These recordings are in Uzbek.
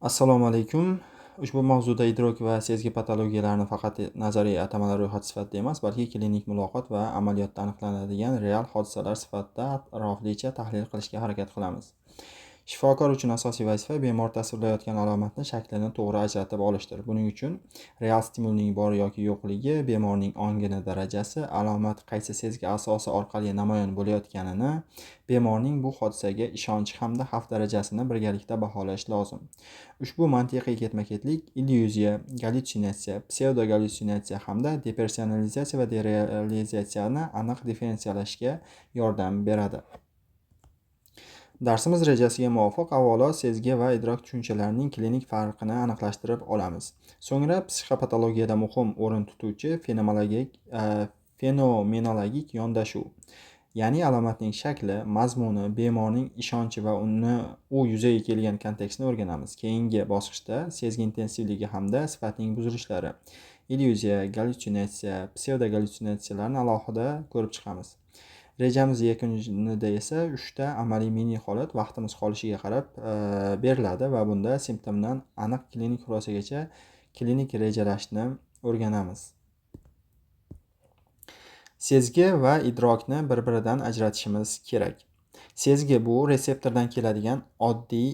Assalomu alaykum. Ushbu mavzuda idrok va sezgi patologiyalarini faqat nazariy atamalar ro'yxati sifatida emas, balki klinik muloqot va amaliyotda aniqlanadigan real hodisalar sifatida atroflicha tahlil qilishga harakat qilamiz. Shifokor uchun asosiy vazifa bemor tasvirlayotgan alomatni shaklini to'g'ri ajratib olishdir. Buning uchun real stimulning bor yoki yo'qligi, bemorning ongini darajasi, alomat qaysi sezgi asosi orqali namoyon bo'layotganini, bemorning bu hodisaga ishonchi hamda xavf darajasini birgalikda baholash lozim. Ushbu mantiqiy ketma-ketlik illyuziya, gallyutsinatsiya, psevdogallyutsinatsiya hamda depersonalizatsiya va derealizatsiyani aniq diferensiyalashga yordam beradi. Darsimiz rejasiga muvofiq avvalo sezgi va idrok tushunchalarining klinik farqini aniqlashtirib olamiz. So'ngra psixopatologiyada muhim o'rin tutuvchi fenomenologik yondashuv, ya'ni alomatning shakli, mazmuni, bemorning ishonchi va u yuzaga kelgan kontekstni o'rganamiz. Keyingi bosqichda sezgi intensivligi hamda sifatining buzilishlari, illyuziya, gallyutsinatsiya, psevdogallyutsinatsiyalarni alohida ko'rib chiqamiz. Rejamiz yakunida esa 3 ta amaliy mini holat vaqtimiz qolishiga qarab beriladi va bunda simptomdan aniq klinik xulosagacha klinik rejalashni o'rganamiz. Sezgi va idrokni bir-biridan ajratishimiz kerak. Sezgi bu reseptordan keladigan oddiy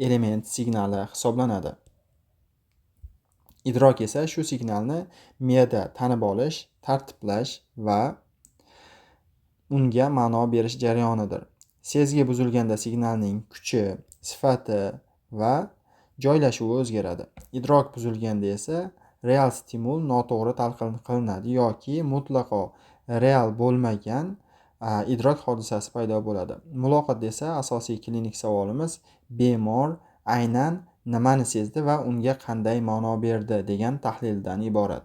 element signali hisoblanadi. Idrok esa shu signalni miyada tanib olish, tartiblash va unga ma'no berish jarayonidir. Sezgi buzilganda signalning kuchi, sifati va joylashuvi o'zgaradi. Idrok buzilganda esa real stimul noto'g'ri talqin qilinadi yoki mutlaqo real bo'lmagan idrok hodisasi paydo bo'ladi. Muloqotda esa asosiy klinik savolimiz bemor aynan nimani sezdi va unga qanday ma'no berdi degan tahlildan iborat.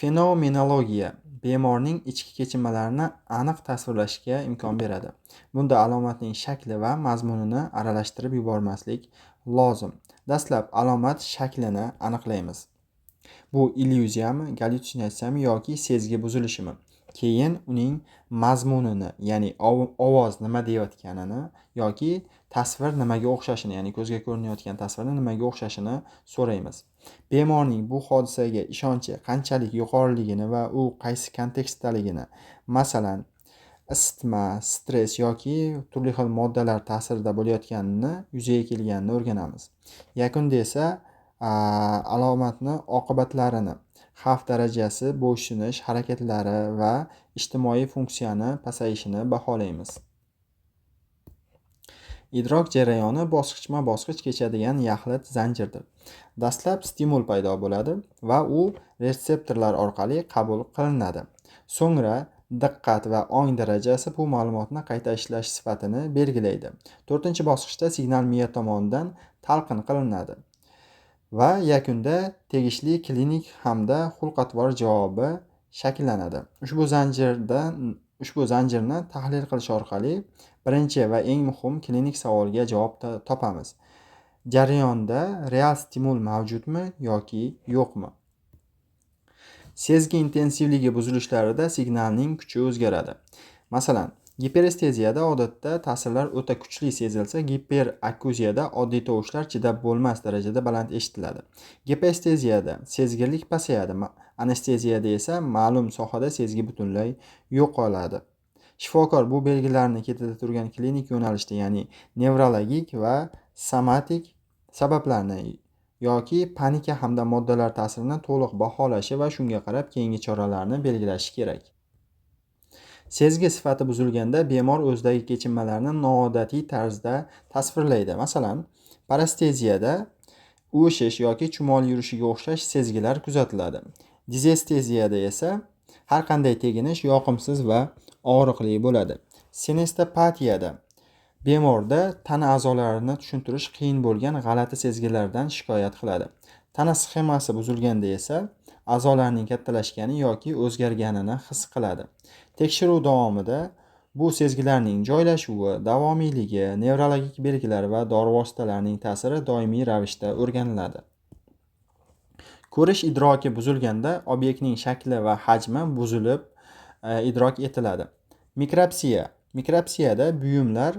Fenomenologiya bemorning ichki kechinmalarini aniq tasvirlashga imkon beradi. Bunda alomatning shakli va mazmunini aralashtirib yubormaslik lozim. Dastlab alomat shaklini aniqlaymiz. Bu illyuziyami, gallyutsinatsiyami yoki sezgi buzilishimi? Keyin uning mazmunini, ya'ni ovoz nima deyotganini yoki tasvir nimaga o'xshashini, ya'ni ko'zga ko'rinayotgan tasvirning nimaga o'xshashini so'raymiz. Bemorning bu hodisaga ishonchi qanchalik yuqoriligini va u qaysi kontekstdaligini, masalan, isitma, stress yoki turli xil moddalar ta'sirida bo'layotganini, yuzaga kelganini o'rganamiz. Yakunda esa alomatni oqibatlarini, xavf darajasi, bo'ysunish harakatlari va ijtimoiy funksiyani pasayishini baholaymiz. Idrok jarayoni bosqichma-bosqich kechadigan yaxlit zanjirdir. Dastlab stimul paydo bo'ladi va u reseptorlar orqali qabul qilinadi. So'ngra diqqat va ong darajasi bu ma'lumotni qayta ishlash sifatini belgilaydi. 4-bosqichda signal miya tomonidan talqin qilinadi va yakunda tegishli klinik hamda xulq-atvor javobi shakllanadi. Ushbu zanjirni tahlil qilish orqali birinchi va eng muhim klinik savolga javob topamiz. Jarayonda real stimul mavjudmi yoki yo'qmi? Sezgi intensivligi buzilishlarida signalning kuchi o'zgaradi. Masalan, giperesteziyada odatda ta'sirlar o'ta kuchli sezilsa, giperakkuziyada oddiy tovushlar chidab bo'lmas darajada baland eshitiladi. Giperesteziyada sezgirlik pasayadi, anesteziyada esa ma'lum sohada sezgi butunlay yo'qoladi. Shifokor bu belgilarni ketida turgan klinik yo'nalishda, ya'ni nevrologik va somatik sabablarni yoki panika hamda moddalar ta'sirini to'liq baholashi va shunga qarab keyingi choralarni belgilashi kerak. Sezgi sifati buzilganda bemor o'zidagi kechinmalarni noodatiy tarzda tasvirlaydi. Masalan, parasteziyada uvishish yoki chumoli yurishiga o'xshash sezgilar kuzatiladi. Dizesteziyada esa har qanday teginish yoqimsiz va og'riqli bo'ladi. Sinestopatiyada bemorda tana a'zolarini tushuntirish qiyin bo'lgan g'alati sezgilardan shikoyat qiladi. Tana sxemasi buzilganda esa a'zolarning kattalashgani yoki o'zgarganini his qiladi. Tekshiruv davomida bu sezgilarning joylashuvi, davomiyligi, nevrologik belgilar va dori vositalarining ta'siri doimiy ravishda o'rganiladi. Ko'rish idroki buzilganda obyektning shakli va hajmi buzilib idrok etiladi. Mikropsiya. Mikropsiyada buyumlar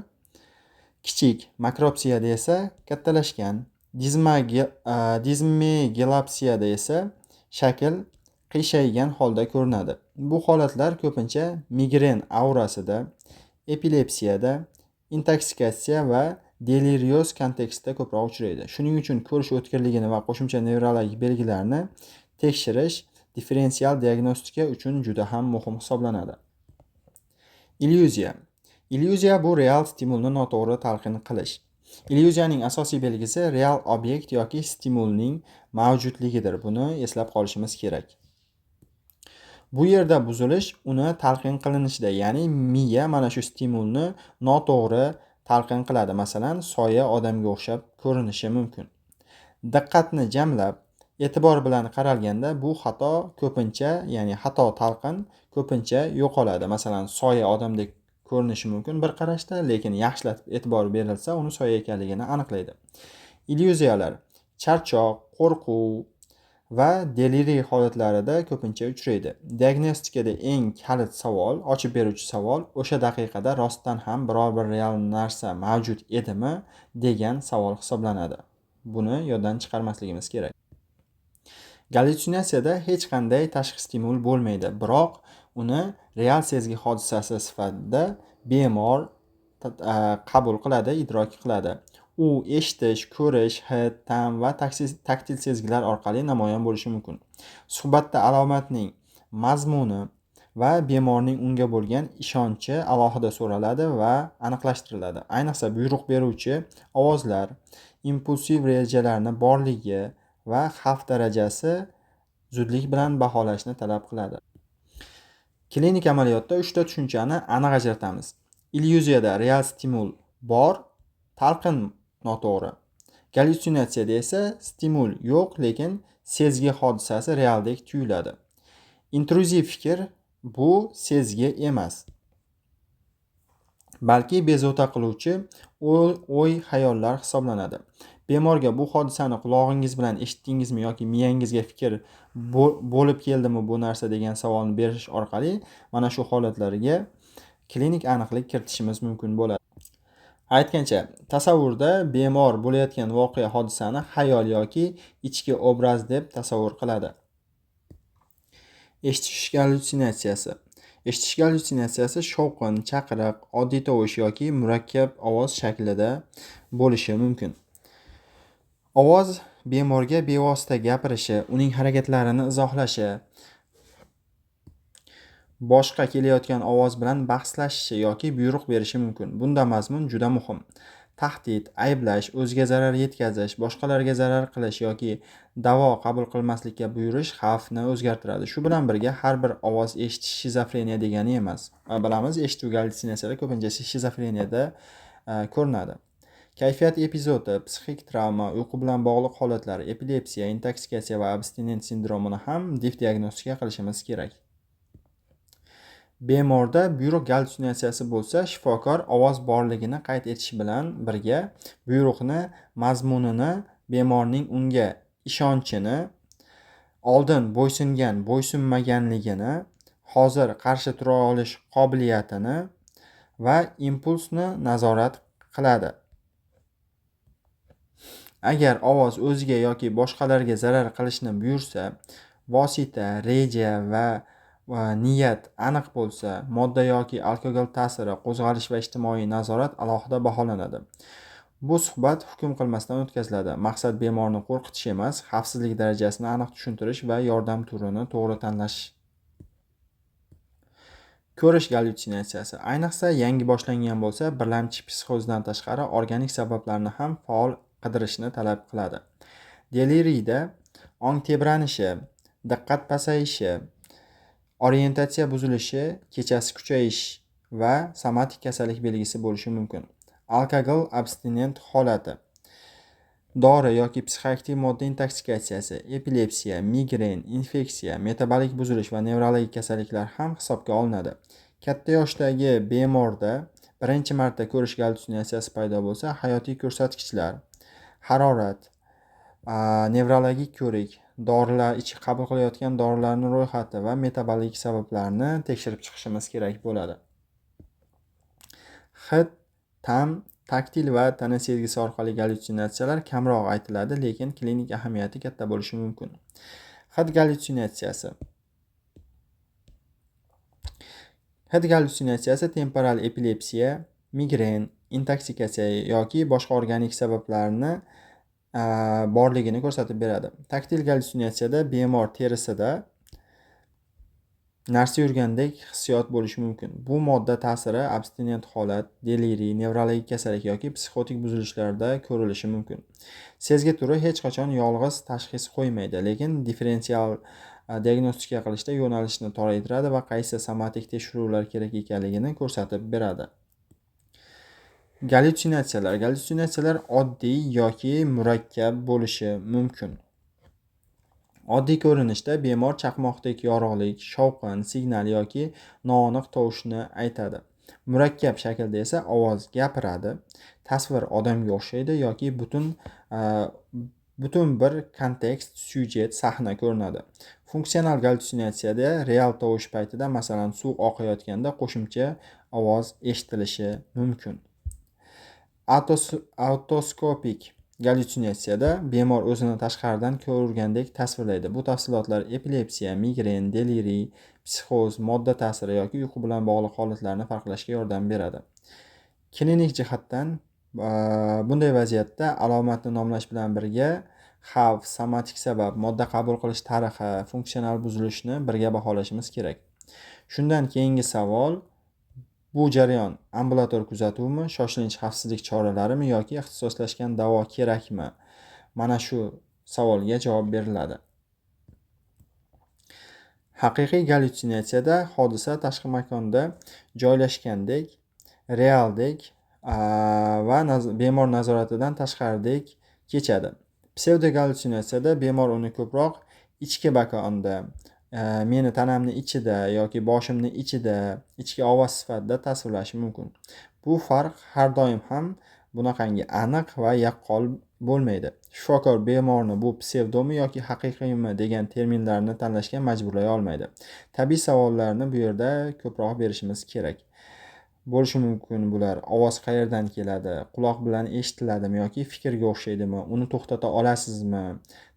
Kichik makropsiyada esa kattalashgan, dizmegalopsiyada esa shakl qiyshaygan holda ko'rinadi. Bu holatlar ko'pincha migren aurasida, epilepsiyada, intoksikatsiya va deliriyoz kontekstida ko'proq uchraydi. Shuning uchun ko'rish o'tkirligini va qo'shimcha nevrologik belgilarni tekshirish differensial diagnostika uchun juda ham muhim hisoblanadi. Illyuziya. Illyuziya bu real stimulni noto'g'ri talqin qilish. Illyuziyaning asosiy belgisi real obyekt yoki stimulning mavjudligidir. Buni eslab qolishimiz kerak. Bu yerda buzilish uni talqin qilinishida, ya'ni miya mana shu stimulni noto'g'ri talqin qiladi. Masalan, soya odamga o'xshab ko'rinishi mumkin. Diqqatni jamlab, e'tibor bilan qaralganda bu xato ko'pincha, ya'ni xato talqin ko'pincha yo'qoladi. Masalan, soya odamdek ko'rinishi mumkin bir qarashda, lekin yaxshilatib e'tibor berilsa, uni soya ekanligini aniqlaydi. Illyuziyalar charchoq, qo'rquv va deliriy holatlarida ko'pincha uchraydi. Diagnostikada eng kalit savol, ochib beruvchi savol o'sha daqiqada rostdan ham biror bir real narsa mavjud edimi degan savol hisoblanadi. Buni yoddan chiqarmasligimiz kerak. Gallyutsinatsiyada hech qanday tashqi stimul bo'lmaydi, biroq uni real sezgi hodisasi sifatida bemor qabul qiladi, idrok qiladi. U eshitish, ko'rish, hid, ta'm va taktil sezgilar orqali namoyon bo'lishi mumkin. Suhbatda alomatning mazmuni va bemorning unga bo'lgan ishonchi alohida so'raladi va aniqlashtiriladi. Ayniqsa buyruq beruvchi ovozlar, impulsiv rejalarni borligi va xavf darajasi zudlik bilan baholashni talab qiladi. Klinik amaliyotda 3 ta tushunchani aniq ajratamiz. Illyuziyada real stimul bor, talqin noto'g'ri. Gallyutsinatsiyada esa stimul yo'q, lekin sezgi hodisasi realdek tuyuladi. Intruziv fikr bu sezgi emas, balki bezovta qiluvchi o'y-xayollar hisoblanadi. Bemorga bu hodisani qulog'ingiz bilan eshitdingizmi yoki miyangizga fikr bo'lib keldimi bu narsa degan savolni berish orqali mana shu holatlarga klinik aniqlik kiritishimiz mumkin bo'ladi. Aytgancha, tasavvurda bemor bo'layotgan voqea hodisani xayol yoki ichki obraz deb tasavvur qiladi. Eshitish gallyutsinatsiyasi. Eshitish gallyutsinatsiyasi shovqin, chaqiriq, oddiy tovush yoki murakkab ovoz shaklida bo'lishi mumkin. Ovoz bemorga bevosita gapirishi, uning harakatlarini izohlashi, boshqa kelayotgan ovoz bilan bahslashishi yoki buyruq berishi mumkin. Bunda mazmun juda muhim. Tahdid, ayblash, o'ziga zarar yetkazish, boshqalarga zarar qilish yoki davo qabul qilmaslikka buyurish xavfni o'zgartiradi. Shu bilan birga har bir ovoz eshitish shizofreniya degani emas. Bilamiz, eshituv gallyutsinatsiyalar ko'pincha shizofreniyada ko'rinadi. Kayfiyat epizodi, psixik travma, uyqu bilan bog'liq holatlar, epilepsiya, intoksikatsiya va abstinent sindromini ham diagnostika qilishimiz kerak. Bemorda buyruq gallyutsinatsiyasi bo'lsa, shifokor ovoz borligini qayd etish bilan birga buyruqni mazmunini, bemorning unga ishonchini, oldin bo'ysungan, bo'ysunmaganligini, hozir qarshi tura olish qobiliyatini va impulsni nazorat qiladi. Agar ovoz o'ziga yoki boshqalarga zarar qilishni buyursa, vosita, reja va niyat aniq bo'lsa, modda yoki alkogol ta'siri, qo'zg'alish va ijtimoiy nazorat alohida baholanadi. Bu suhbat hukm qilmasdan o'tkaziladi. Maqsad bemorni qo'rqitish emas, xavfsizlik darajasini aniq tushuntirish va yordam turini to'g'ri tanlash. Ko'rish gallyutsinatsiyasi, ayniqsa yangi boshlangan bo'lsa, birlamchi psixozdan tashqari organik sabablarni ham faol qidirishni talab qiladi. Deliriyda ong tebranishi, diqqat pasayishi, orientatsiya buzilishi, kechasi kuchayish va somatik kasallik belgisi bo'lishi mumkin. Alkogol abstinent holati, dori yoki psixoaktiv modda intoksikatsiyasi, epilepsiya, migren, infeksiya, metabolik buzilish va nevrologik kasalliklar ham hisobga olinadi. Katta yoshdagi bemorda birinchi marta ko'rish gallyutsinatsiyasi paydo bo'lsa, hayotiy ko'rsatkichlar, harorat, nevrologik ko'rik, dorilar, qabul qilayotgan dorilarning ro'yxati va metabolik sabablarni tekshirib chiqishimiz kerak bo'ladi. Hid, ta'm Taktil va tana sezgisi orqali gallyutsinatsiyalar kamroq aytiladi, lekin klinik ahamiyati katta bo'lishi mumkin. Hid gallyutsinatsiyasi. Hid gallyutsinatsiyasi temporal epilepsiya, migren, intoksikatsiya yoki boshqa organik sabablarni borligini ko'rsatib beradi. Taktil gallyutsinatsiyada bemor terisida narsa yurgandek hissiyot bo'lishi mumkin. Bu modda ta'siri abstinent holat, deliriy, nevrologik kasallik yoki psixotik buzilishlarda ko'rilishi mumkin. Sezgi turi hech qachon yolg'iz tashxis qo'ymaydi, lekin differensial diagnostika qilishda yo'nalishni toraytiradi va qaysi somatik tekshiruvlar kerak ekanligini ko'rsatib beradi. Gallyutsinatsiyalar oddiy yoki murakkab bo'lishi mumkin. Oddiy ko'rinishda bemor chaqmoqdek yorug'lik, shovqin, signal yoki noaniq tovushni aytadi. Murakkab shaklda esa ovoz gapiradi, tasvir odamga o'xshaydi yoki butun bir kontekst, syujet, sahna ko'rinadi. Funksional gallyutsinatsiyada real tovush paytida, masalan, suv oqayotganda qo'shimcha ovoz eshitilishi mumkin. Autoskopik gallyutsinatsiyada bemor o'zini tashqaridan ko'rgandek tasvirlaydi. Bu tafsilotlar epilepsiya, migren, deliriy, psixoz, modda ta'siri yoki uyqu bilan bog'liq holatlarni farqlashga yordam beradi. Klinik jihatdan bunday vaziyatda alomatni nomlash bilan birga xavf, somatik sabab, modda qabul qilish tarixi, funksional buzilishni birga baholashimiz kerak. Shundan keyingi savol: bu jarayon ambulator kuzatuvmi, shoshilinch xavfsizlik choralarimi yoki ixtisoslashgan davo kerakmi? Mana shu savolga javob beriladi. Haqiqiy gallyutsinatsiyada hodisa tashqi makonda joylashgandek, realdek va bemor nazoratidan tashqaridek kechadi. Psevdo gallyutsinatsiyada bemor uni ko'proq ichki makonda, meni tanamni ichida yoki boshimni ichida, ichki ovoz sifatida tasvirlashi mumkin. Bu farq har doim ham bunaqangi aniq va yaqqol bo'lmaydi. Shifokor bemorni bu psevdomi yoki haqiqiymi degan terminlarni tanlashga majburlay olmaydi. Tabiiy savollarni bu yerda ko'proq berishimiz kerak. Bo'lishi mumkin bular: ovoz qayerdan keladi, quloq bilan eshitiladimi yoki fikrga o'xshaydimi, uni to'xtata olasizmi,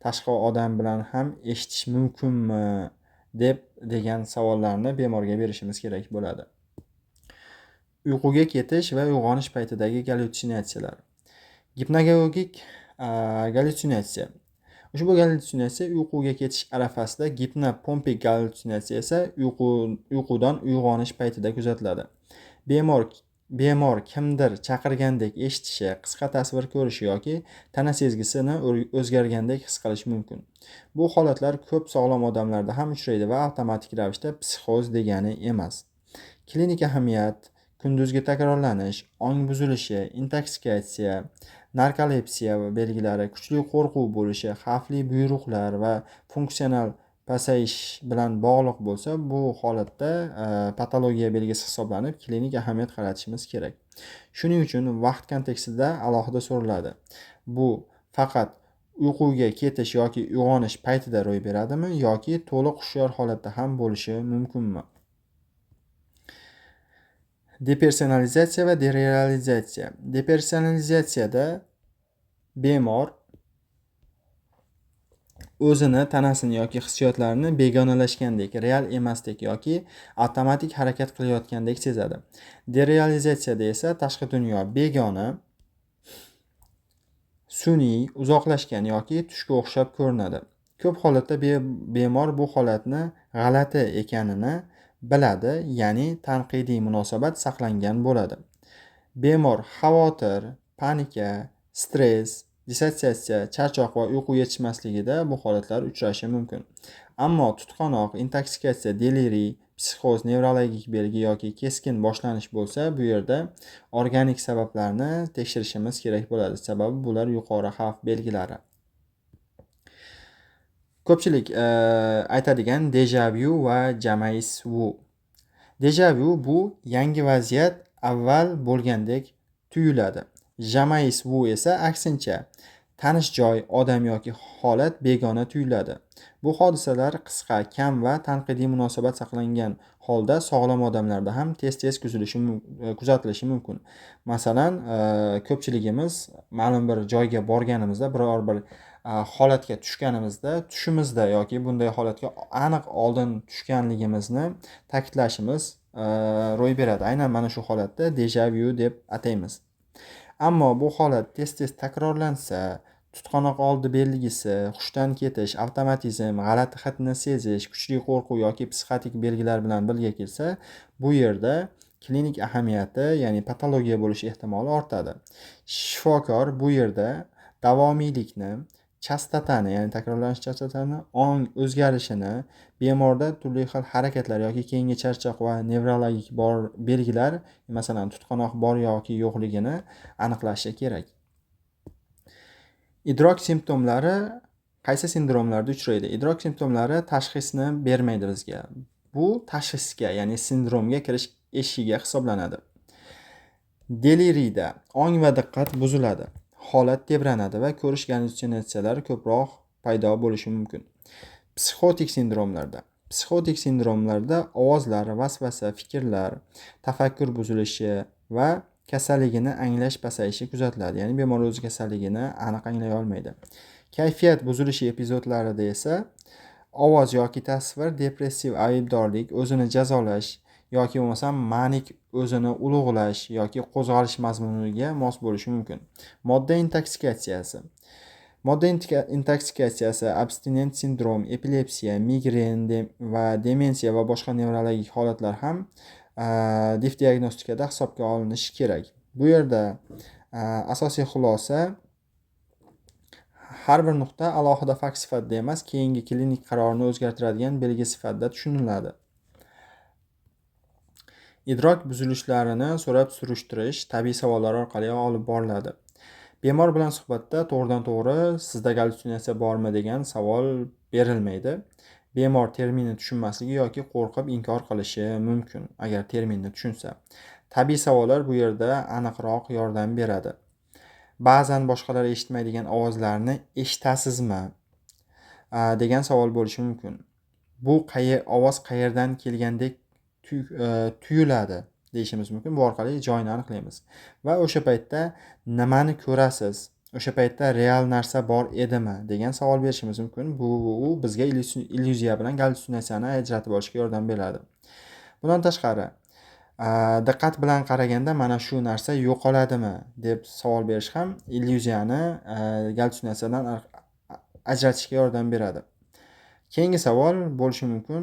tashqi odam bilan ham eshitish mumkinmi degan savollarni bemorga berishimiz kerak bo'ladi. Uyquga ketish va uyg'onish paytidagi gallyutsinatsiyalar. Gipnagogik gallyutsinatsiya. Ushbu gallyutsinatsiya uyquga ketish arafasida, gipnopompik gallyutsinatsiya esa uyqudan uyg'onish paytida kuzatiladi. Bemor kimdir chaqirgandek eshitishi, qisqa tasvir ko'rishi yoki tana sezgisini o'zgargandek his qilishi mumkin. Bu holatlar ko'p sog'lom odamlarda ham uchraydi va avtomatik ravishda psixoz degani emas. Klinik ahamiyat: kunduzgi takrorlanish, ong buzilishi, intoksikatsiya, narkolepsiya belgilari, kuchli qo'rquv bo'lishi, xavfli buyruqlar va funksional pasayish bilan bog'liq bo'lsa, bu holatda patologiya belgisi hisoblanib, klinik ahamiyat qaratishimiz kerak. Shuning uchun vaqt kontekstida alohida so'raladi. Bu faqat uyquga ketish yoki uyg'onish paytida ro'y beradimi yoki to'liq hushyor holatda ham bo'lishi mumkinmi? Depersonalizatsiya va derealizatsiya. Depersonalizatsiyada bemor o'zini, tanasini yoki hissiyotlarini begonalashgandek, real emasdek yoki avtomatik harakat qilayotgandek sezadi. Derealizatsiyada esa tashqi dunyo begona, sun'iy, uzoqlashgan yoki tushga o'xshab ko'rinadi. Ko'p holatda bemor bu holatni g'alati ekanini biladi, ya'ni tanqidiy munosabat saqlangan bo'ladi. Bemor xavotir, panika, stress, dissotsiatsiya, charchoq va uyqu yetishmasligida bu holatlar uchrashi mumkin. Ammo tutqanoq, intoksikatsiya, deliriy, psixoz, nevrologik belgi yoki keskin boshlanish bo'lsa, bu yerda organik sabablarni tekshirishimiz kerak bo'ladi. Sababi bular yuqori xavf belgilari. Ko'pchilik aytadigan deja-vu va jamais-vu. Deja-vu bu yangi vaziyat avval bo'lgandek tuyuladi. Jamais-vu esa aksincha, tanish joy, odam yoki holat begona tuyuladi. Bu hodisalar qisqa, kam va tanqidiy munosabat saqlangan holda sog'lom odamlarda ham tez-tez kuzatilishi mumkin. Masalan, ko'pchiligimiz ma'lum bir joyga borganimizda, biror bir holatga tushganimizda, tushimizda yoki bunday holatga aniq oldin tushganligimizni ta'kidlashimiz ro'y beradi. Aynan mana shu holatda deja vu deb ataymiz. Ammo bu holat tez-tez takrorlansa, tutqanoq oldi belgisi, hushdan ketish, avtomatizm, g'alati hidni sezish, kuchli qo'rquv yoki psixotik belgilar bilan birga kelsa, bu yerda klinik ahamiyati, ya'ni patologiya bo'lish ehtimoli ortadi. Shifokor bu yerda davomiylikni, chastotani, ya'ni takrorlanish chastotani, ong o'zgarishini, bemorda turli xil harakatlar yoki keyingi charchoq va nevrologik belgilar, masalan, tutqanoq bor yoki yo'qligini aniqlashi kerak. Idrok simptomlari qaysi sindromlarda uchraydi? Idrok simptomlari tashxisni bermaydi bizga. Bu tashxisga, ya'ni sindromga kirish eshigiga hisoblanadi. Deliriyda ong va diqqat buziladi. Holat tebranadi va ko'rish gallyutsinatsiyalari ko'proq paydo bo'lishi mumkin. Psixotik sindromlarda ovozlar, vasvasa, fikrlar, tafakkur buzilishi va kasalligini anglash pasayishi kuzatiladi. Ya'ni bemor o'z kasalligini aniq anglay olmaydi. Kayfiyat buzilishi epizodlarida esa ovoz yoki tasvir, depressiv aybdorlik, o'zini jazolash yoki bo'lmasa manik o'zini ulug'lash yoki qo'zg'alish mazmuniga mos bo'lishi mumkin. Modda intoksikatsiyasi, abstinent sindrom, epilepsiya, migren va demensiya va boshqa nevrologik holatlar ham diagnostikada hisobga olinishi kerak. Bu yerda asosiy xulosa, har bir nuqta alohida fakt sifatida emas, keyingi klinik qarorni o'zgartiradigan belgi sifatida tushuniladi. Idrok buzilishlarini so'rab surishtirish tabiiy savollar orqali olib boriladi. Bemor bilan suhbatda to'g'ridan-to'g'ri sizda gallyutsinatsiya bormi degan savol berilmaydi. Bemor terminni tushunmasligi yoki qo'rqib inkor qilishi mumkin agar terminni tushunsa. Tabiiy savollar bu yerda aniqroq yordam beradi. Ba'zan boshqalar eshitmaydigan ovozlarni eshitasizmi degan savol bo'lishi mumkin. Bu ovoz qayerdan kelgandek tuyuladi deyishimiz mumkin. Bu orqali joyini aniqlaymiz. Va o'sha paytda nimani ko'rasiz? O'sha paytda real narsa bor edimi degan savol berishimiz mumkin. Bu bizga illyuziya bilan gallyutsinatsiyani ajratib olishga yordam beradi. Bundan tashqari, diqqat bilan qaraganda mana shu narsa yo'qoladimi deb savol berish ham illyuziyani gallyutsinatsiyadan ajratishga yordam beradi. Keyingi savol bo'lishi mumkin,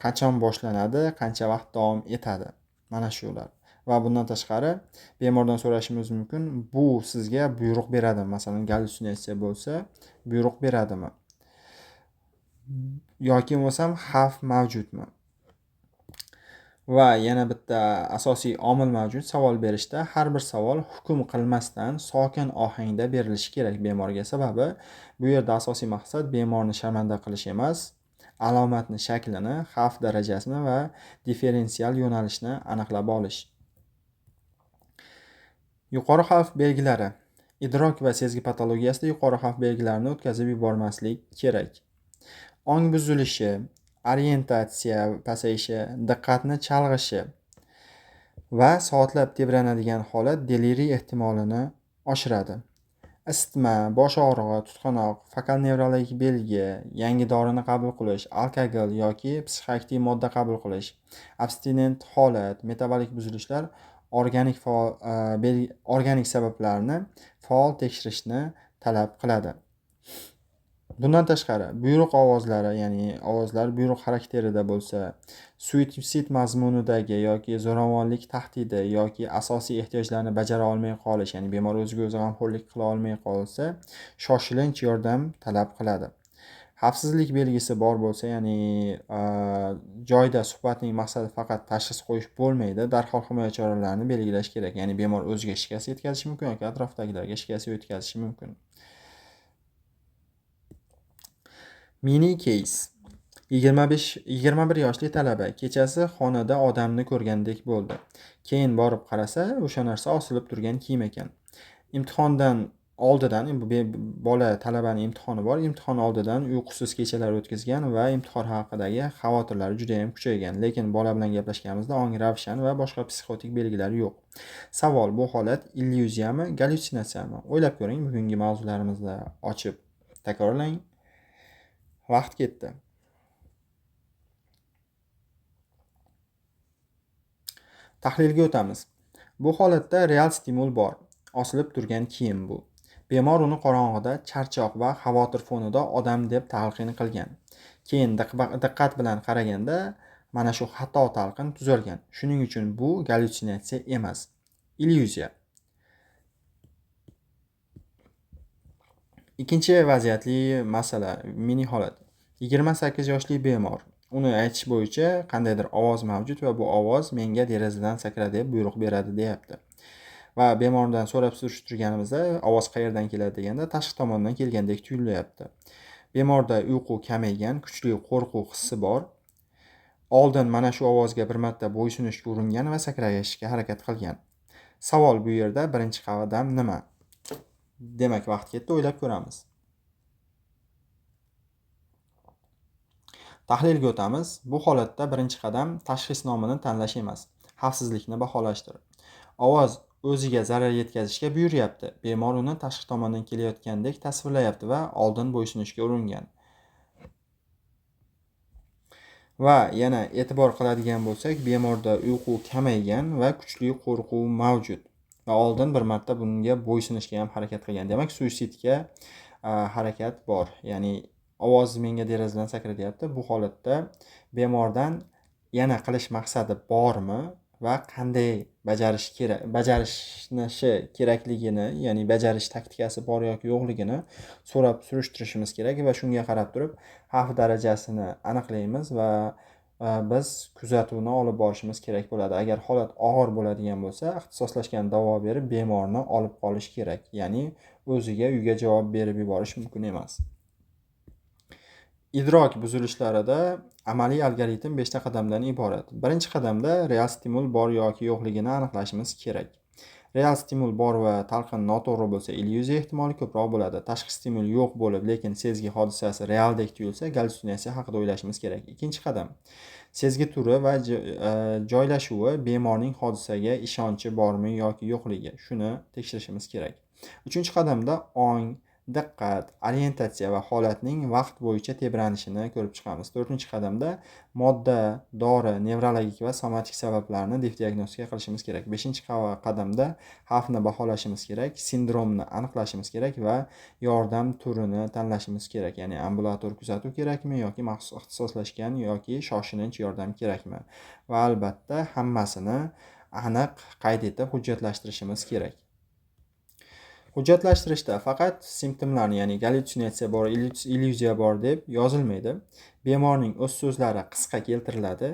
qachon boshlanadi, qancha vaqt davom etadi? Mana shular. Va bundan tashqari bemordan so'rashimiz mumkin, bu sizga buyruq beradimi? Masalan, gallyutsinatsiya bo'lsa, buyruq beradimi? Yoki bo'lmasam xavf mavjudmi? Va yana bitta asosiy omil mavjud savol berishda. Har bir savol hukm qilmasdan sokin ohangda berilishi kerak bemorga. Sababi bu yerda asosiy maqsad bemorni sharmanda qilish emas, alomatni shaklini, xavf darajasini va differensial yo'nalishni aniqlab olish. Yuqori xavf belgilari. Idrok va sezgi patologiyasida yuqori xavf belgilarini o'tkazib yubormaslik kerak. Ong buzilishi, orientatsiya pasayishi, diqqatni chalg'ishi va soatlab tebranadigan holat deliriy ehtimolini oshiradi. Isitma, bosh og'rig'i, tutqanoq, fokal nevrologik belgi, yangi dorini qabul qilish, alkogol yoki psixoaktiv modda qabul qilish, abstinent holat, metabolik buzilishlar organik sabablarni faol tekshirishni talab qiladi. Bundan tashqari, buyruq ovozlari, ya'ni ovozlar buyruq xarakterida bo'lsa, suitsid mazmunidagi yoki zo'ravonlik tahdidi yoki asosiy ehtiyojlarni bajara olmay qolish, ya'ni bemor o'ziga o'zi g'amxo'rlik qila olmay qolsa, shoshilinch yordam talab qiladi. Xavfsizlik belgisi bor bo'lsa, ya'ni joyda suhbatning maqsadi faqat tashxis qo'yish bo'lmaydi, darhol himoya choralarini belgilash kerak. Ya'ni bemor o'ziga shikast yetkazishi mumkin yoki atrofdagilarga shikast yetkazishi mumkin. Mini case. 21 yoshli talaba kechasi xonada odamni ko'rgandek bo'ldi. Keyin borib qarasa, o'sha narsa osilib turgan kiyim ekan. Imtihondan oldidan bola talabani imtihoni bor, imtihon oldidan uyqusiz kechalar o'tkazgan va imtihon haqidagi xavotirlari juda ham kuchaygan, lekin bola bilan gaplashganimizda ong ravshan va boshqa psixotik belgilar yo'q. Savol: bu holat illyuziyami, gallyutsinatsiyami? O'ylab ko'ring, bugungi mavzularimizni ochib takrorlang. Vaqt ketdi. Tahlilga o'tamiz. Bu holatda real stimul bor. Osilib turgan kiyim bu. Bemor uni qorong'ida, charchoq va xavotir fonida odam deb talqin qilgan. Keyin diqqat bilan qaraganda mana shu xato talqin tuzalgan. Shuning uchun bu gallyutsinatsiya emas, illyuziya. Ikkinchi vaziyatli masala, mini holat. 28 yoshli bemor. Uni aytish bo'yicha qandaydir ovoz mavjud va bu ovoz menga derazadan sakra deb buyruq beradi, deyapti. Va bemordan so'rab surishtirganimizda ovoz qayerdan keladi deganda tashqi tomondan kelgandek tuyulyapti. Bemorda uyqu kamaygan, kuchli qo'rquv hissi bor. Oldin mana shu ovozga bir marta bo'ysunishga uringan va sakrashga harakat qilgan. Savol bu yerda birinchi qadam nima? Demak, vaqt ketdi, o'ylab ko'ramiz. Tahlilga o'tamiz. Bu holatda birinchi qadam tashxis nomini tanlash emas, xavfsizlikni baholashdir. Ovoz o'ziga zarar yetkazishga buyuryapti. Bemor uni tashqi tomondan kelayotgandek tasvirlayapti va oldin bo'ysunishga uringan. Va yana e'tibor qiladigan bo'lsak, bemorda uyqu kamaygan va kuchli qo'rquv mavjud. Va oldin bir marta bunga bo'ysunishga ham harakat qilgan. Demak, suitsidga harakat bor. Ya'ni ovoz menga derazadan sakra deyapti. Bu holatda bemordan yana qilish maqsadi bormi va qanday bajarishni kerakligini, ya'ni bajarish taktikasi bor yoki yo'qligini so'rab surishtirishimiz kerak va shunga qarab turib xavf darajasini aniqlaymiz va biz kuzatuvni olib borishimiz kerak bo'ladi. Agar holat og'ir bo'ladigan bo'lsa, ixtisoslashgan davo berib bemorni olib qolish kerak. Ya'ni o'ziga uyga javob berib yuborish mumkin emas. Idrok buzilishlarida amaliy algoritm 5 ta qadamdan iborat. Birinchi qadamda real stimul bor yoki yo'qligini aniqlashimiz kerak. Real stimul bor va talqin noto'g'ri bo'lsa, illyuziya ehtimoli ko'proq bo'ladi. Tashqi stimul yo'q bo'lib, lekin sezgi hodisasi realdek tuyulsa, gallyutsinatsiya haqida o'ylashimiz kerak. Ikkinchi qadam: sezgi turi va joylashuvi, bemorning hodisaga ishonchi bormi yoki yo'qligi, shuni tekshirishimiz kerak. Uchinchi qadamda ong, diqqat, orientatsiya va holatning vaqt bo'yicha tebranishini ko'rib chiqamiz. To'rtinchi qadamda modda, dori, nevrologik va somatik sabablarni diagnostika qilishimiz kerak. Beshinchi qadamda xavfni baholashimiz kerak, sindromni aniqlashimiz kerak va yordam turini tanlashimiz kerak. Ya'ni ambulator kuzatuv kerakmi yoki maxsus ixtisoslashgan yoki shoshilinch yordam kerakmi? Va albatta hammasini aniq qayd etib hujjatlashtirishimiz kerak. Hujjatlashtirishda faqat simptomlarni, ya'ni gallyutsinatsiya bor, illyuziya bor deb yozilmaydi. Bemorning o'z so'zlari qisqa keltiriladi.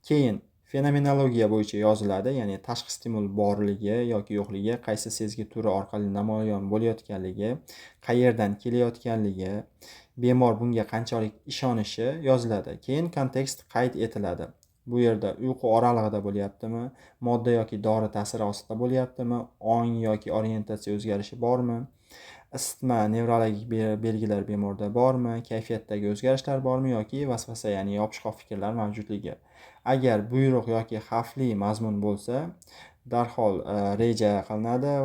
Keyin fenomenologiya bo'yicha yoziladi, ya'ni tashqi stimul borligi yoki yo'qligi, qaysi sezgi turi orqali namoyon bo'layotganligi, qayerdan kelayotganligi, bemor bunga qanchalik ishonishi yoziladi. Keyin kontekst qayd etiladi. Bu yerda uyqu oralig'ida bo'lyaptimi, modda yoki dori ta'siri ostida bo'lyaptimi, ong yoki orientatsiya o'zgarishi bormi, isitma, nevrologik belgilar bemorda bormi, kayfiyatdagi o'zgarishlar bormi yoki vasvasa, ya'ni yopishqoq fikrlar mavjudligi. Agar buyruq yoki xavfli mazmun bo'lsa, darhol reja qilinadi.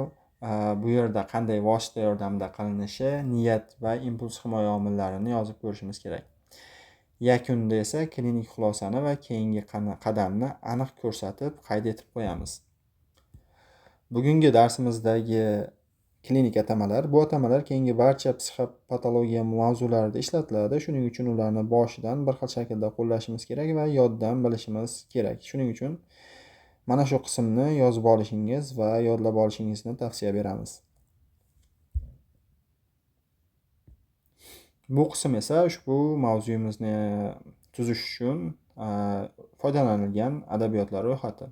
Bu yerda qanday vosita yordamida qilinishi, niyat va impuls himoya omillarini yozib ko'rishimiz kerak. Yakunda esa klinik xulosani va keyingi qadamni aniq ko'rsatib qayd etib qo'yamiz. Bugungi darsimizdagi klinik atamalar, bu atamalar keyingi barcha psixopatologiya mavzularida ishlatiladi. Shuning uchun ularni boshidan bir xil shaklda qo'llashimiz kerak va yoddan bilishimiz kerak. Shuning uchun mana shu qismni yozib olishingiz va yodlab olishingizni tavsiya beramiz. Bu qism esa ushbu mavzuyimizni tuzish uchun foydalanilgan adabiyotlar ro'yxati.